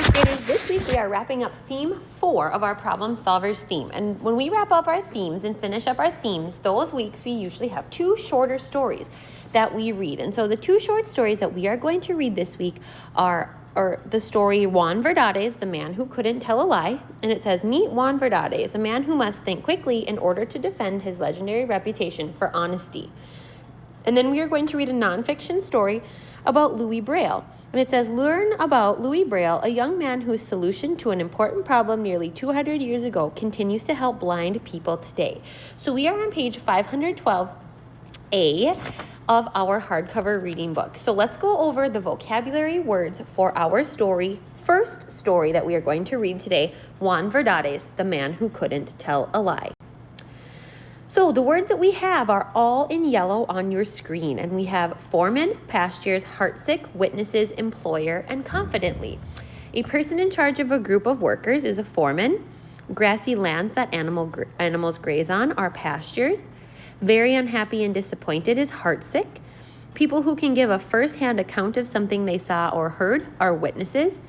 fourth graders, this week we are wrapping up theme 4 of our problem solvers theme. And when we wrap up our themes and finish up our themes, those weeks we usually have 2 shorter stories that we read. And so the 2 short stories that we are going to read this week are the story Juan Verdades, the man who couldn't tell a lie. And it says, meet Juan Verdades, a man who must think quickly in order to defend his legendary reputation for honesty. And then we are going to read a nonfiction story about Louis Braille. And it says, learn about Louis Braille, a young man whose solution to an important problem nearly 200 years ago continues to help blind people today. So we are on page 512A of our hardcover reading book. So let's go over the vocabulary words for our first story that we are going to read today, Juan Verdades, the man who couldn't tell a lie. So the words that we have are all in yellow on your screen, and we have foreman, pastures, heartsick, witnesses, employer, and confidently. A person in charge of a group of workers is a foreman. Grassy lands that animals graze on are pastures. Very unhappy and disappointed is heartsick. People who can give a first-hand account of something they saw or heard are witnesses.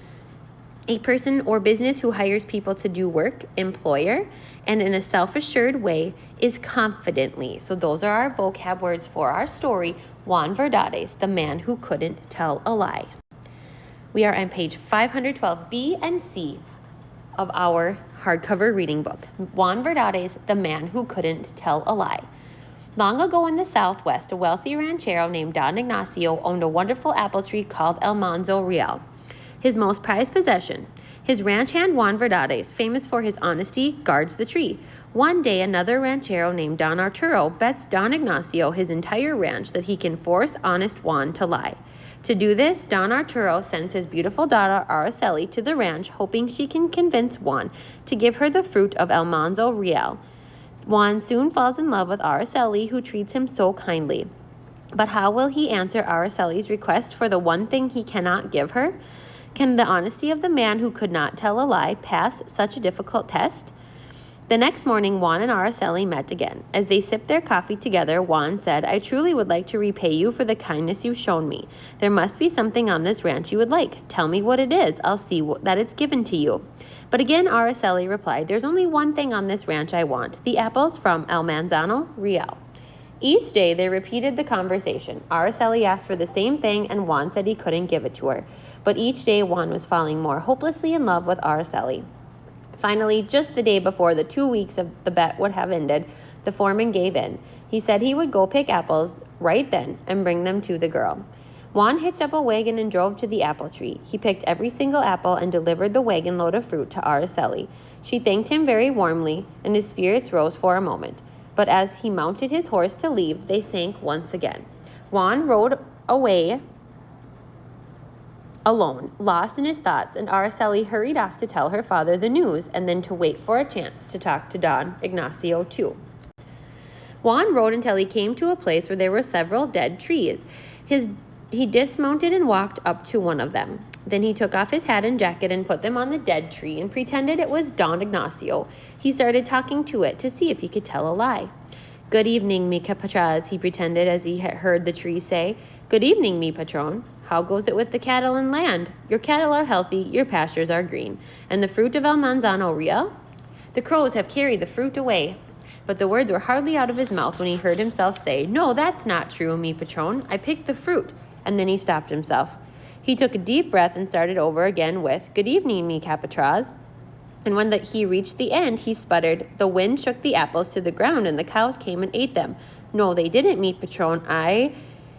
A person or business who hires people to do work, employer, and in a self-assured way is confidently. So those are our vocab words for our story, Juan Verdades, the man who couldn't tell a lie. We are on page 512B and C of our hardcover reading book, Juan Verdades, the man who couldn't tell a lie. Long ago in the Southwest, a wealthy ranchero named Don Ignacio owned a wonderful apple tree called El Manzo Real, his most prized possession. His ranch hand Juan Verdades, famous for his honesty, guards the tree. One day, another ranchero named Don Arturo bets Don Ignacio his entire ranch that he can force honest Juan to lie. To do this, Don Arturo sends his beautiful daughter Araceli to the ranch, hoping she can convince Juan to give her the fruit of El Manzo Real. Juan soon falls in love with Araceli, who treats him so kindly. But how will he answer Araceli's request for the one thing he cannot give her? Can the honesty of the man who could not tell a lie pass such a difficult test? The next morning, Juan and Araceli met again. As they sipped their coffee together, Juan said, I truly would like to repay you for the kindness you've shown me. There must be something on this ranch you would like. Tell me what it is. I'll see that it's given to you. But again, Araceli replied, there's only one thing on this ranch I want, the apples from El Manzano Real. Each day, they repeated the conversation. Araceli asked for the same thing, and Juan said he couldn't give it to her. But each day, Juan was falling more hopelessly in love with Araceli. Finally, just the day before the 2 weeks of the bet would have ended, the foreman gave in. He said he would go pick apples right then and bring them to the girl. Juan hitched up a wagon and drove to the apple tree. He picked every single apple and delivered the wagon load of fruit to Araceli. She thanked him very warmly, and his spirits rose for a moment. But as he mounted his horse to leave, they sank once again. Juan rode away alone, lost in his thoughts, and Araceli hurried off to tell her father the news and then to wait for a chance to talk to Don Ignacio too. Juan rode until he came to a place where there were several dead trees. He dismounted and walked up to one of them. Then he took off his hat and jacket and put them on the dead tree and pretended it was Don Ignacio. He started talking to it to see if he could tell a lie. Good evening, mi capataz, he pretended as he heard the tree say. Good evening, mi patron. How goes it with the cattle and land? Your cattle are healthy, your pastures are green. And the fruit of El Manzano Real? The crows have carried the fruit away. But the words were hardly out of his mouth when he heard himself say, No, that's not true, mi patron. I picked the fruit. And then he stopped himself. He took a deep breath and started over again with, Good evening, mi capataz. And when he reached the end, he sputtered, The wind shook the apples to the ground and the cows came and ate them. No, they didn't, mi patron.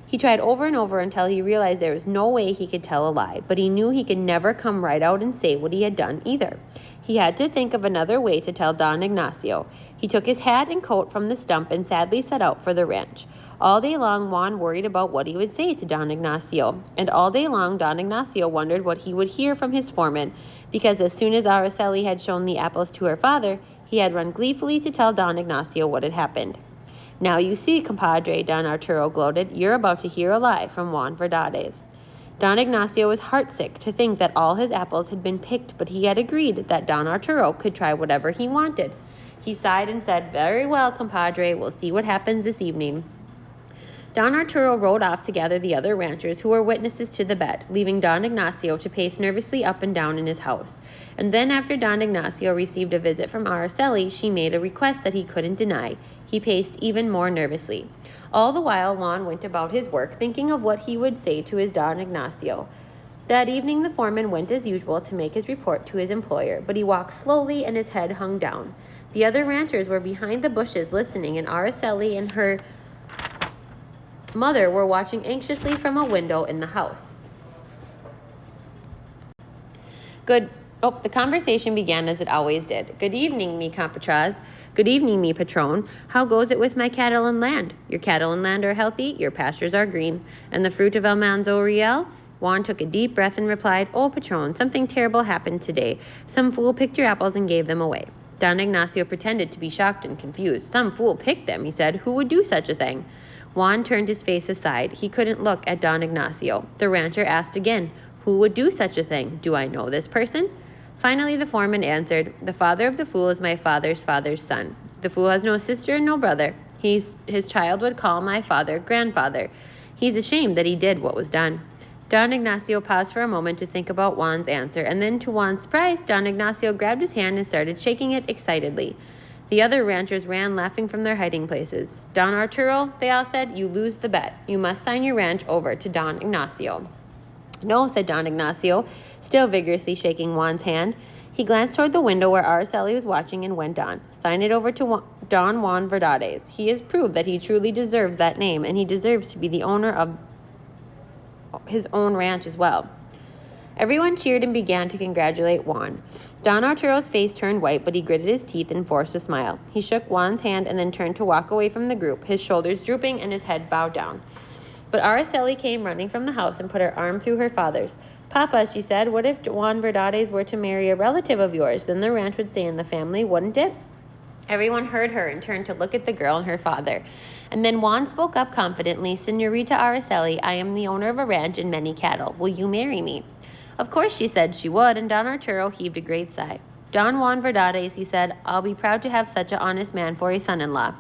He tried over and over until he realized there was no way he could tell a lie, but he knew he could never come right out and say what he had done either. He had to think of another way to tell Don Ignacio. He took his hat and coat from the stump and sadly set out for the ranch. All day long, Juan worried about what he would say to Don Ignacio, and all day long, Don Ignacio wondered what he would hear from his foreman, because as soon as Araceli had shown the apples to her father, he had run gleefully to tell Don Ignacio what had happened. Now you see, compadre, Don Arturo gloated, you're about to hear a lie from Juan Verdades. Don Ignacio was heartsick to think that all his apples had been picked, but he had agreed that Don Arturo could try whatever he wanted. He sighed and said, Very well, compadre, we'll see what happens this evening. Don Arturo rode off to gather the other ranchers who were witnesses to the bet, leaving Don Ignacio to pace nervously up and down in his house. And then after Don Ignacio received a visit from Araceli, she made a request that he couldn't deny. He paced even more nervously. All the while, Juan went about his work, thinking of what he would say to his Don Ignacio. That evening, the foreman went as usual to make his report to his employer, but he walked slowly and his head hung down. The other ranchers were behind the bushes listening, and Araceli and her mother were watching anxiously from a window in the house. The conversation began as it always did. Good evening, mi compatraz. Good evening, mi patron. How goes it with my cattle and land? Your cattle and land are healthy, your pastures are green. And the fruit of El Manzo Riel? Juan took a deep breath and replied, Oh, patron, something terrible happened today. Some fool picked your apples and gave them away. Don Ignacio pretended to be shocked and confused. Some fool picked them, he said. Who would do such a thing? Juan turned his face aside. He couldn't look at Don Ignacio. The rancher asked again, Who would do such a thing? Do I know this person? Finally, the foreman answered, The father of the fool is my father's father's son. The fool has no sister and no brother. His child would call my father grandfather. He's ashamed that he did what was done. Don Ignacio paused for a moment to think about Juan's answer, and then to Juan's surprise, Don Ignacio grabbed his hand and started shaking it excitedly. The other ranchers ran laughing from their hiding places. Don Arturo, they all said, you lose the bet. You must sign your ranch over to Don Ignacio. No, said Don Ignacio, still vigorously shaking Juan's hand. He glanced toward the window where Araceli was watching and went on. Sign it over to Don Juan Verdades. He has proved that he truly deserves that name, and he deserves to be the owner of his own ranch as well. Everyone cheered and began to congratulate Juan. Don Arturo's face turned white, but he gritted his teeth and forced a smile. He shook Juan's hand and then turned to walk away from the group, his shoulders drooping and his head bowed down. But Araceli came running from the house and put her arm through her father's. Papa, she said, what if Juan Verdades were to marry a relative of yours? Then the ranch would stay in the family, wouldn't it? Everyone heard her and turned to look at the girl and her father. And then Juan spoke up confidently, Senorita Araceli, I am the owner of a ranch and many cattle. Will you marry me? Of course, she said she would, and Don Arturo heaved a great sigh. Don Juan Verdades, he said, I'll be proud to have such an honest man for a son-in-law.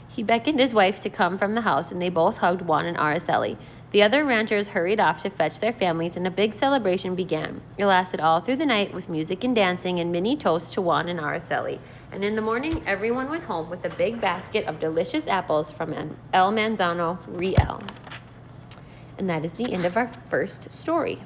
He beckoned his wife to come from the house, and they both hugged Juan and Araceli. The other ranchers hurried off to fetch their families, and a big celebration began. It lasted all through the night with music and dancing and many toasts to Juan and Araceli. And in the morning, everyone went home with a big basket of delicious apples from El Manzano Riel. And that is the end of our first story.